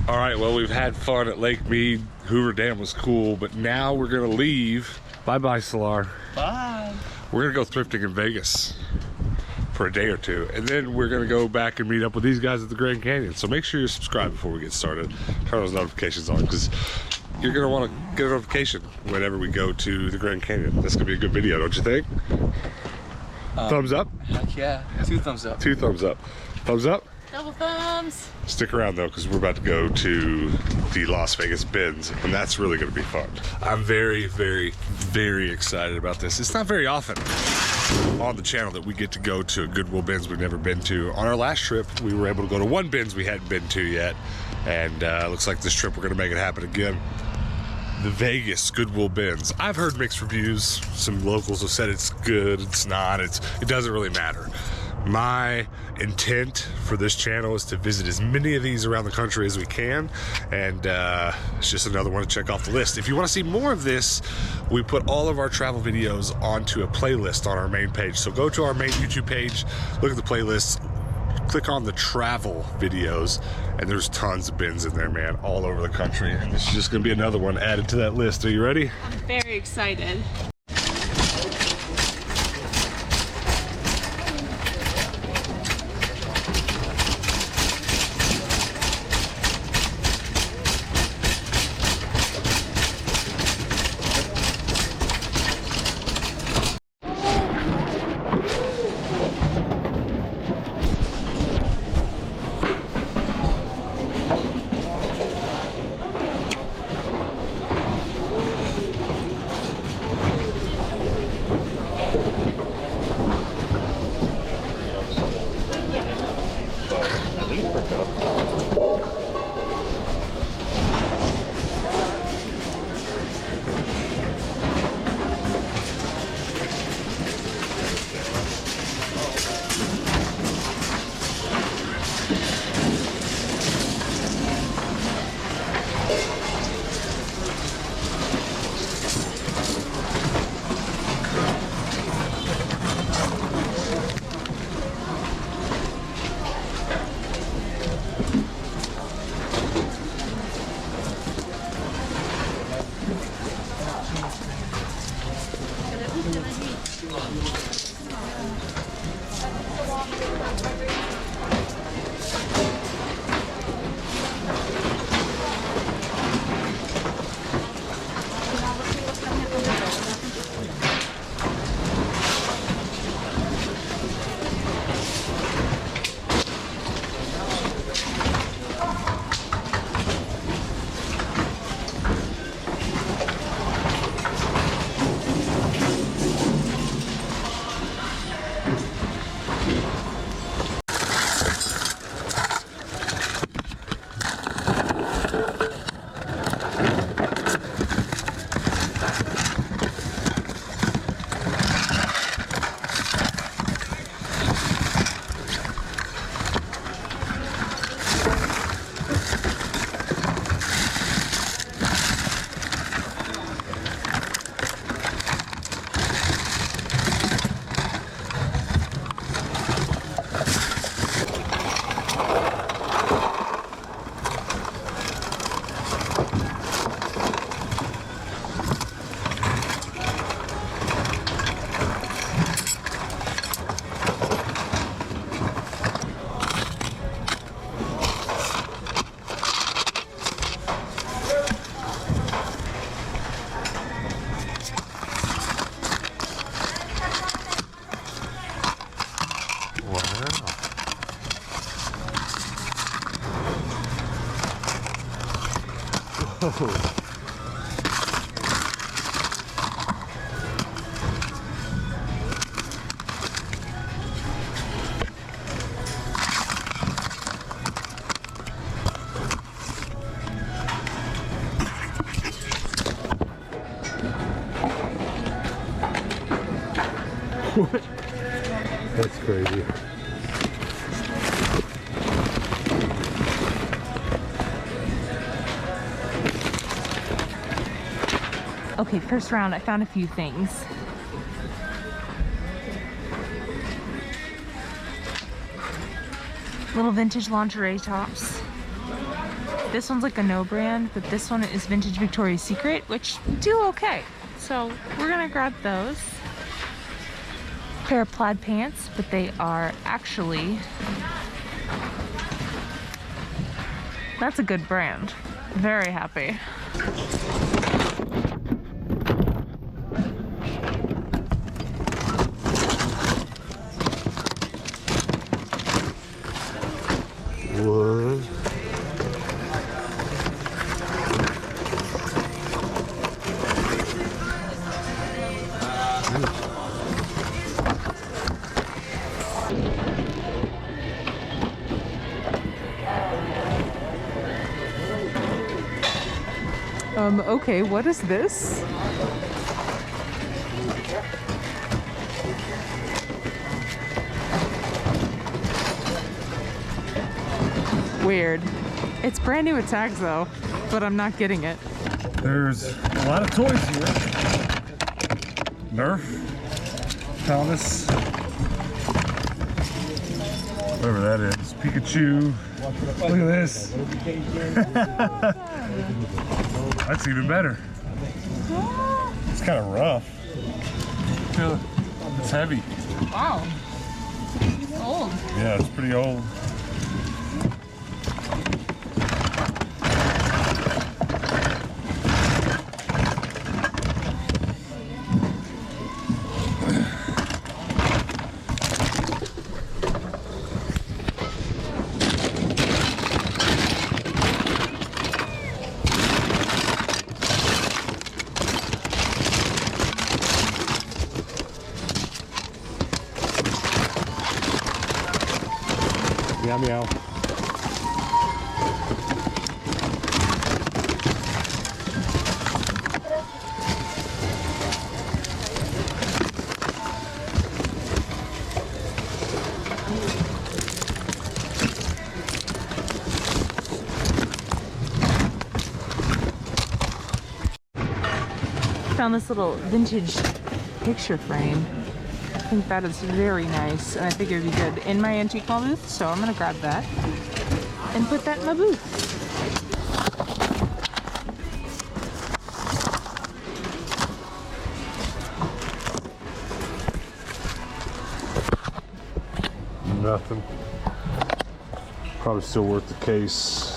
All right, well, we've had fun at Lake Mead. Hoover Dam was cool, but now we're gonna leave. Bye-bye, Solar. Bye. We're gonna go thrifting in Vegas for a day or two, and then we're gonna go back and meet up with these guys at the Grand Canyon. So make sure you're subscribed before we get started. Turn those notifications on, because you're gonna want to get a notification whenever we go to the Grand Canyon. This is gonna be a good video, don't you think? Thumbs up? Heck yeah. 2 thumbs up. 2 thumbs up. Thumbs up? Double thumbs. Stick around though, because we're about to go to the Las Vegas bins, and that's really going to be fun. I'm very, very, very excited about this. It's not very often on the channel that we get to go to Goodwill bins we've never been to. On our last trip, we were able to go to 1 bins we hadn't been to yet, and looks like this trip we're going to make it happen again. The Vegas Goodwill bins. I've heard mixed reviews. Some locals have said it's good, it's not, it doesn't really matter. My intent for this channel is to visit as many of these around the country as we can, and it's just another one to check off the list. If you want to see more of this, we put all of our travel videos onto a playlist on our main page. So go to our main YouTube page, look at the playlists, click on the travel videos, and there's tons of bins in there, man, all over the country. And this is just going to be another one added to that list. Are you ready? I'm very excited. What? That's crazy. Okay, first round, I found a few things. Little vintage lingerie tops. This one's like a no brand, but this one is vintage Victoria's Secret, which do okay. So we're gonna grab those. Pair of plaid pants, but they are actually, that's a good brand. Very happy. What? Okay, what is this? Weird. It's brand new with tags though, but I'm not getting it. There's a lot of toys here. Nerf, Thomas, whatever that is, Pikachu. Look at this. That's even better. It's kind of rough. It's heavy. Wow. It's old. Yeah, it's pretty old. Meow meow. Found this little vintage picture frame. I think that is very nice, and I think it would be good in my antique mall booth, so I'm gonna grab that and put that in my booth. Nothing. Probably still worth the case.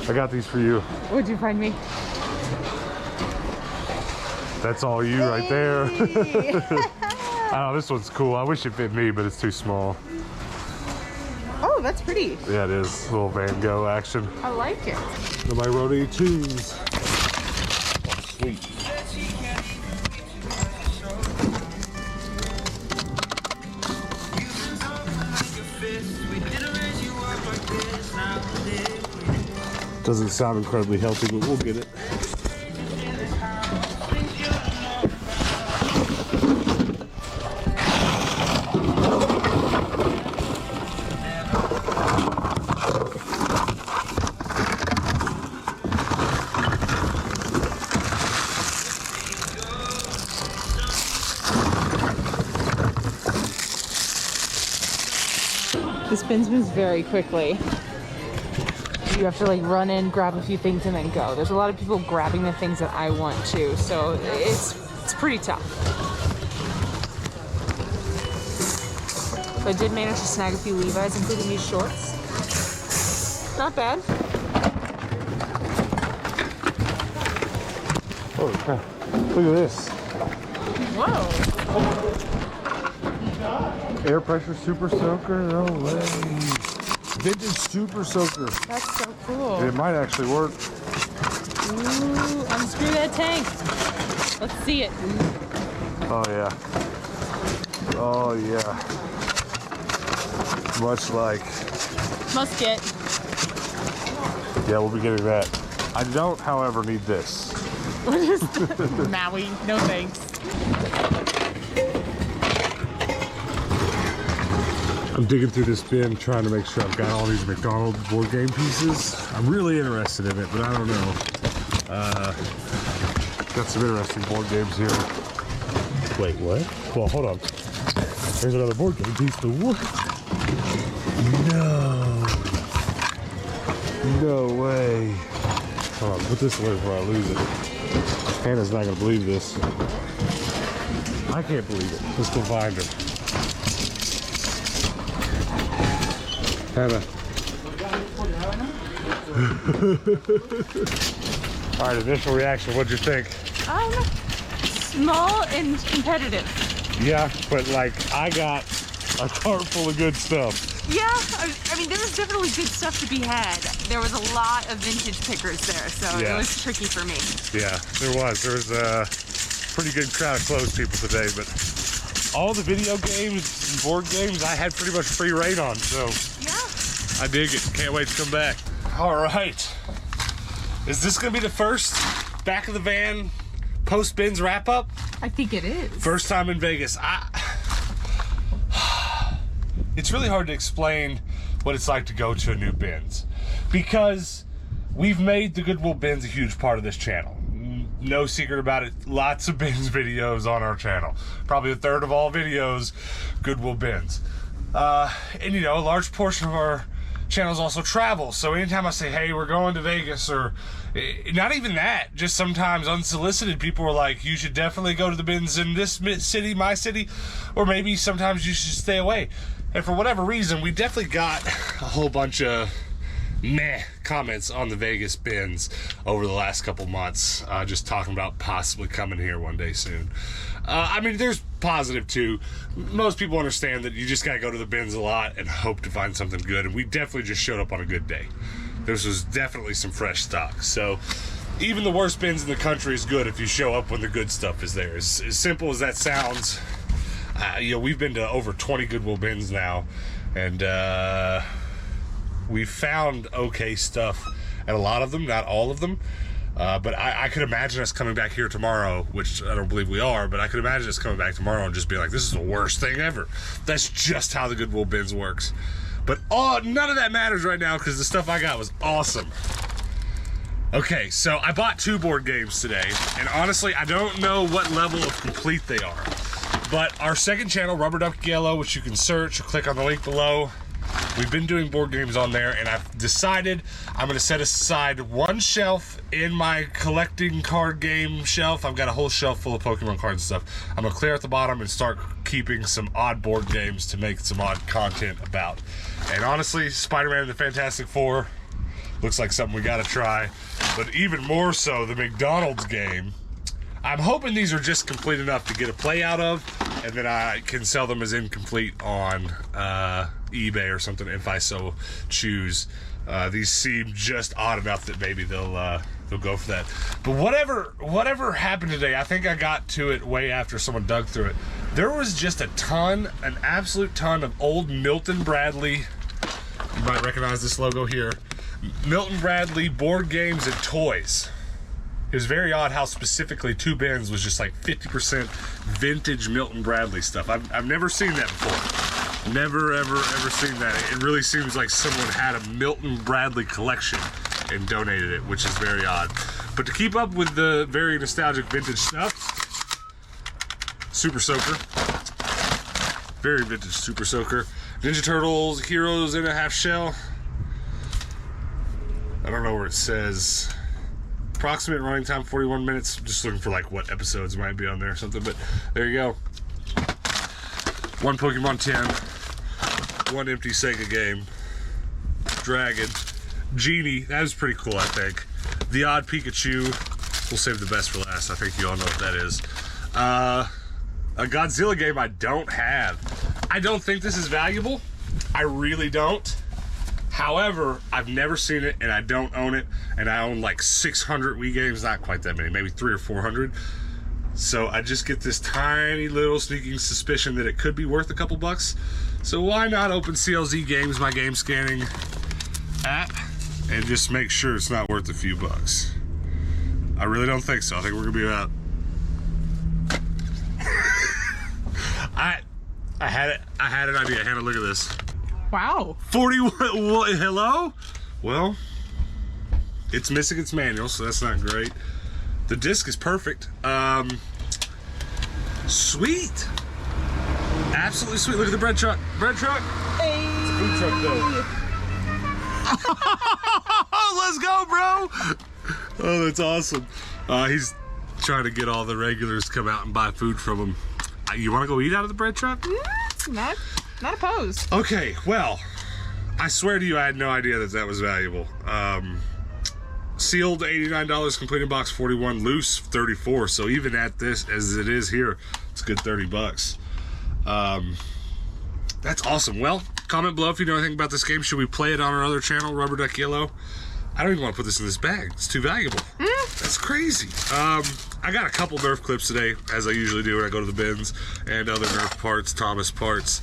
I got these for you. What'd you find me? That's all you right there. Oh, this one's cool. I wish it fit me, but it's too small. Oh, that's pretty. Yeah, it is. A little Van Gogh action. I like it. My Rody 2s. Oh, sweet. Doesn't sound incredibly healthy, but we'll get it. This bin moves very quickly. You have to like run in, grab a few things, and then go. There's a lot of people grabbing the things that I want too, so it's pretty tough. But I did manage to snag a few Levi's, including these shorts. Not bad. Oh crap. Look at this. Whoa. Air pressure super soaker? No way. Vintage super soaker. That's so cool. It might actually work. Ooh, unscrew that tank. Let's see it. Oh yeah. Oh yeah. Much like. Musket. Yeah, we'll be getting that. I don't, however, need this. What is the Maui? No thanks. I'm digging through this bin trying to make sure I've got all these McDonald board game pieces. I'm really interested in it, but I don't know. Got some interesting board games here. Wait, what? Well, hold on. There's another board game piece. The what? No way. Hold on, put this away before I lose it. Hannah's not gonna believe this. I can't believe it. Let's go find her. Hannah. All right, initial reaction, what'd you think? Small and competitive. Yeah, but like, I got a cart full of good stuff. Yeah, I mean, there was definitely good stuff to be had. There was a lot of vintage pickers there, so Yeah. it was tricky for me. Yeah, there was. There was a pretty good crowd of clothes people today, but all the video games and board games I had pretty much free reign on, so Yeah. I dig it. Can't wait to come back. All right. Is this gonna be the first back of the van post bins wrap up? I think it is. First time in Vegas. It's really hard to explain what it's like to go to a new bins because we've made the Goodwill bins a huge part of this channel. No secret about it. Lots of bins videos on our channel. Probably a third of all videos, Goodwill bins. And you know, a large portion of our channel is also travel. So anytime I say, hey, we're going to Vegas, or not even that, just sometimes unsolicited, people are like, you should definitely go to the bins in this city, my city, or maybe sometimes you should stay away. And for whatever reason, we definitely got a whole bunch of meh comments on the Vegas bins over the last couple months, just talking about possibly coming here one day soon. I mean, there's positive too. Most people understand that you just gotta go to the bins a lot and hope to find something good, and we definitely just showed up on a good day. This was definitely some fresh stock. So even the worst bins in the country is good if you show up when the good stuff is there. As simple as that sounds, you know, we've been to over 20 Goodwill bins now, and we found okay stuff at a lot of them, not all of them. But I could imagine us coming back here tomorrow, which I don't believe we are, but I could imagine us coming back tomorrow and just being like, this is the worst thing ever. That's just how the Goodwill bins works. But none of that matters right now because the stuff I got was awesome. Okay, so I bought 2 board games today, and honestly, I don't know what level of complete they are. But our second channel, Rubber Duck Yellow, which you can search or click on the link below, we've been doing board games on there, and I've decided I'm going to set aside one shelf in my collecting card game shelf. I've got a whole shelf full of Pokemon cards and stuff. I'm going to clear out the bottom and start keeping some odd board games to make some odd content about. And honestly, Spider-Man and the Fantastic Four looks like something we got to try. But even more so, the McDonald's game. I'm hoping these are just complete enough to get a play out of, and then I can sell them as incomplete on eBay or something if I so choose. These seem just odd enough that maybe they'll go for that. But whatever happened today, I think I got to it way after someone dug through it. There was just an absolute ton of old Milton Bradley. You might recognize this logo here. Milton Bradley board games and toys. It was very odd how specifically 2 bins was just like 50% vintage Milton Bradley stuff. I've never seen that before. Never, ever seen that. It really seems like someone had a Milton Bradley collection and donated it, which is very odd. But to keep up with the very nostalgic vintage stuff, Super Soaker. Very vintage Super Soaker. Ninja Turtles, Heroes in a Half Shell. I don't know where it says. Approximate running time 41 minutes. Just looking for like what episodes might be on there or something, but there you go. 1 Pokemon 10, 1 empty Sega game, Dragon, Genie, that was pretty cool I think. The odd Pikachu, we'll save the best for last, I think you all know what that is. A Godzilla game I don't have. I don't think this is valuable. I really don't. However, I've never seen it, and I don't own it, and I own like 600 Wii games, not quite that many, maybe 300 or 400. So I just get this tiny little sneaking suspicion that it could be worth a couple bucks. So why not open CLZ Games, my game scanning app, and just make sure it's not worth a few bucks. I really don't think so. I think we're gonna be about. I had an idea. Hannah, look at this. Wow. 41. What, hello? Well, it's missing its manual, so that's not great. The disc is perfect. Sweet. Absolutely sweet. Look at the bread truck. Bread truck. Hey. It's a food truck, though. Let's go, bro. Oh, that's awesome. He's trying to get all the regulars to come out and buy food from him. You want to go eat out of the bread truck? Not opposed. Okay, well, I swear to you, I had no idea that that was valuable. Sealed $89, complete in box 41, loose 34. So even at this, as it is here, it's a good 30 bucks. That's awesome. Well, comment below if you know anything about this game. Should we play it on our other channel, Rubber Duck Yellow? I don't even want to put this in this bag. It's too valuable. That's crazy. I got a couple Nerf clips today, as I usually do when I go to the bins, and other Nerf parts, Thomas parts.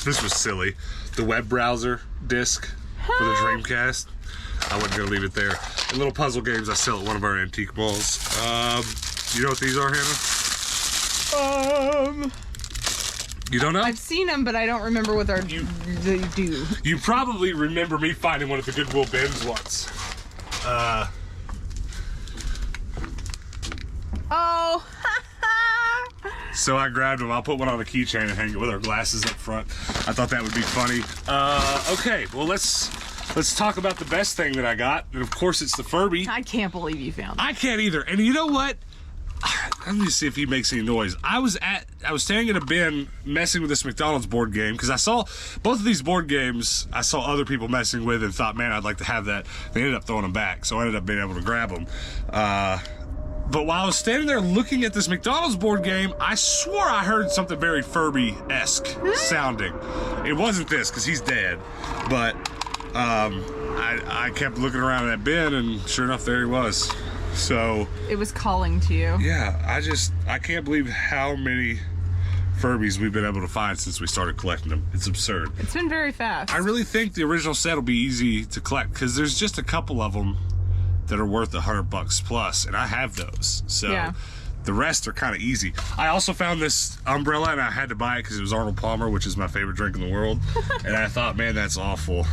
This was silly. The web browser disc for the Dreamcast. I wasn't gonna leave it there. And little puzzle games I sell at one of our antique malls. You know what these are, Hannah? You don't know? I've seen them, but I don't remember what they do. You probably remember me finding one at the Goodwill bins once. Oh. So I grabbed them. I'll put one on a keychain and hang it with our glasses up front. I thought that would be funny. Okay, well let's talk about the best thing that I got. And of course it's the Furby. I can't believe you found it. I can't either. And you know what? Let me see if he makes any noise. I was standing in a bin messing with this McDonald's board game because I saw both of these board games I saw other people messing with and thought, man, I'd like to have that. They ended up throwing them back, so I ended up being able to grab them. But while I was standing there looking at this McDonald's board game, I swore I heard something very Furby-esque sounding. It wasn't this, because he's dead. But I kept looking around that bin, and sure enough, there he was. So it was calling to you. Yeah, I can't believe how many Furbies we've been able to find since we started collecting them. It's absurd. It's been very fast. I really think the original set will be easy to collect, because there's just a couple of them that are worth $100 plus, and I have those. So yeah. The rest are kind of easy. I also found this umbrella, and I had to buy it because it was Arnold Palmer, which is my favorite drink in the world. And I thought, man, that's awful.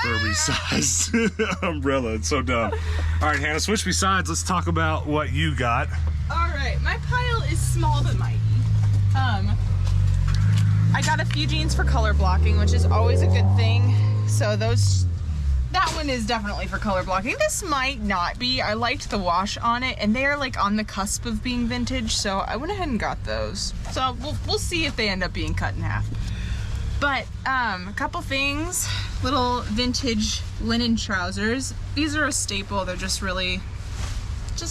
Furby-sized umbrella. It's so dumb. All right, Hannah, switch sides. Let's talk about what you got. All right, my pile is small but mighty. I got a few jeans for color blocking, which is always a good thing. So that one is definitely for color blocking. This might not be. I liked the wash on it, and they are like on the cusp of being vintage, so I went ahead and got those. So we'll see if they end up being cut in half. But a couple things. Little vintage linen trousers. These are a staple. They're just really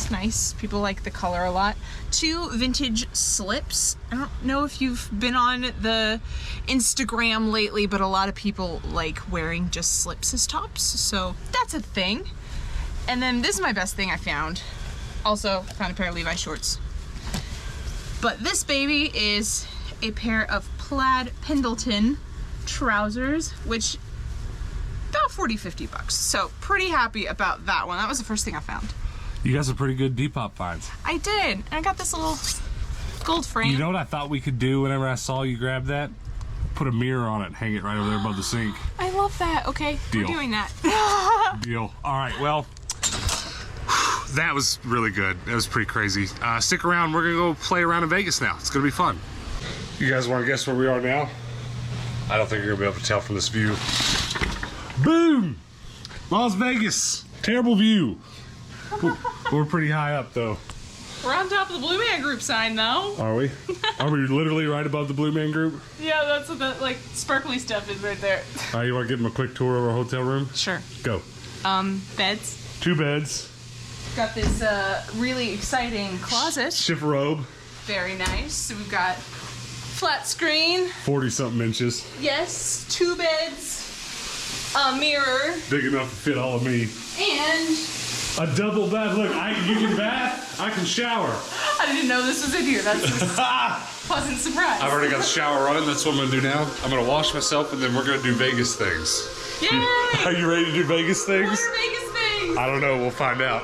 nice. People like the color a lot. 2 vintage slips. I don't know if you've been on the Instagram lately, but a lot of people like wearing just slips as tops, so that's a thing. And then this is my best thing I found. Also found a pair of Levi's shorts. But this baby is a pair of plaid Pendleton trousers, which about 40-50 bucks. So pretty happy about that one. That was the first thing I found. You got some pretty good Depop finds. I did. And I got this little gold frame. You know what I thought we could do whenever I saw you grab that? Put a mirror on it and hang it right over there above the sink. I love that. Okay, deal. We're doing that. Deal. All right, well, that was really good. That was pretty crazy. Stick around. We're going to go play around in Vegas now. It's going to be fun. You guys want to guess where we are now? I don't think you're going to be able to tell from this view. Boom! Las Vegas. Terrible view. We're pretty high up, though. We're on top of the Blue Man Group sign, though. Are we? Are we literally right above the Blue Man Group? Yeah, that's what the, like, sparkly stuff is right there. All right, you want to give them a quick tour of our hotel room? Sure. Go. Beds. 2 beds. Got this really exciting closet. Chifforobe. Very nice. So we've got flat screen. 40-something inches. Yes, 2 beds, a mirror, Big enough to fit all of me. and A double bath. Look, you can bath, I can shower. I didn't know this was in here. That's a pleasant surprise. I've already got the shower running. That's what I'm gonna do now. I'm gonna wash myself and then we're gonna do Vegas things. Yay! Are you ready to do Vegas things? What are Vegas things? I don't know, we'll find out.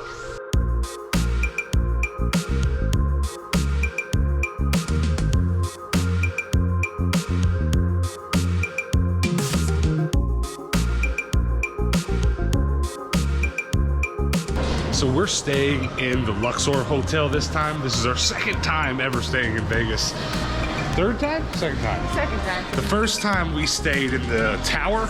So we're staying in the Luxor Hotel this time. This is our second time ever staying in Vegas. Third time? Second time. Second time. The first time we stayed in the tower.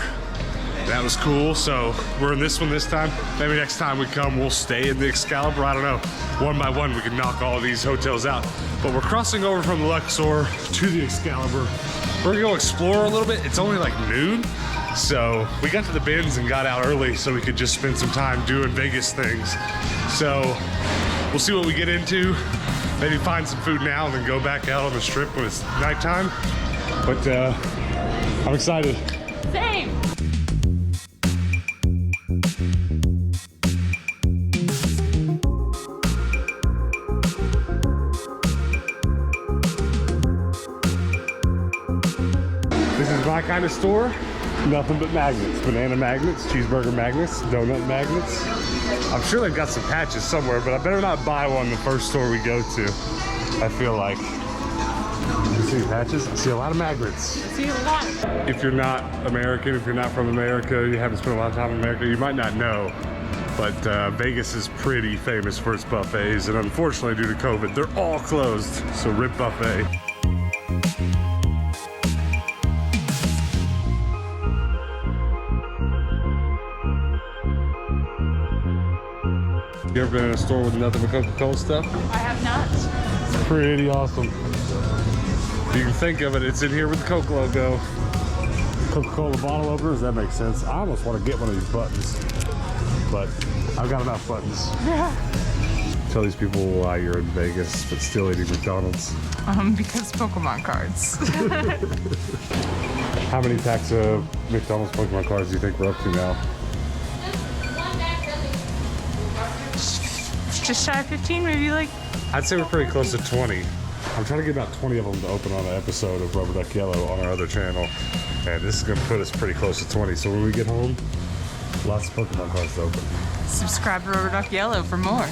That was cool. So we're in this one this time. Maybe next time we come, we'll stay in the Excalibur. I don't know. One by one, we can knock all these hotels out. But we're crossing over from the Luxor to the Excalibur. We're gonna go explore a little bit. It's only like noon. So we got to the bins and got out early so we could just spend some time doing Vegas things. So we'll see what we get into. Maybe find some food now and then go back out on the strip when it's nighttime. But I'm excited. Same. This is my kind of store. Nothing but magnets. Banana magnets, cheeseburger magnets, donut magnets. I'm sure they've got some patches somewhere, but I better not buy one the first store we go to. I feel like. You see patches? I see a lot of magnets. I see a lot. If you're not American, if you're not from America, you haven't spent a lot of time in America, you might not know. But Vegas is pretty famous for its buffets, and unfortunately due to COVID, they're all closed. So rip buffet. You ever been in a store with nothing but Coca-Cola stuff? I have not. It's pretty awesome. You can think of it, it's in here with the Coke logo. Coca-Cola bottle openers, that makes sense. I almost want to get one of these buttons, but I've got enough buttons. Tell these people why you're in Vegas, but still eating McDonald's. Because Pokemon cards. How many packs of McDonald's Pokemon cards do you think we're up to now? Just shy of 15, maybe like. I'd say we're pretty close to 20. I'm trying to get about 20 of them to open on an episode of Rubber Duck Yellow on our other channel. And this is gonna put us pretty close to 20. So when we get home, lots of Pokemon cards to open. Subscribe to Rubber Duck Yellow for more.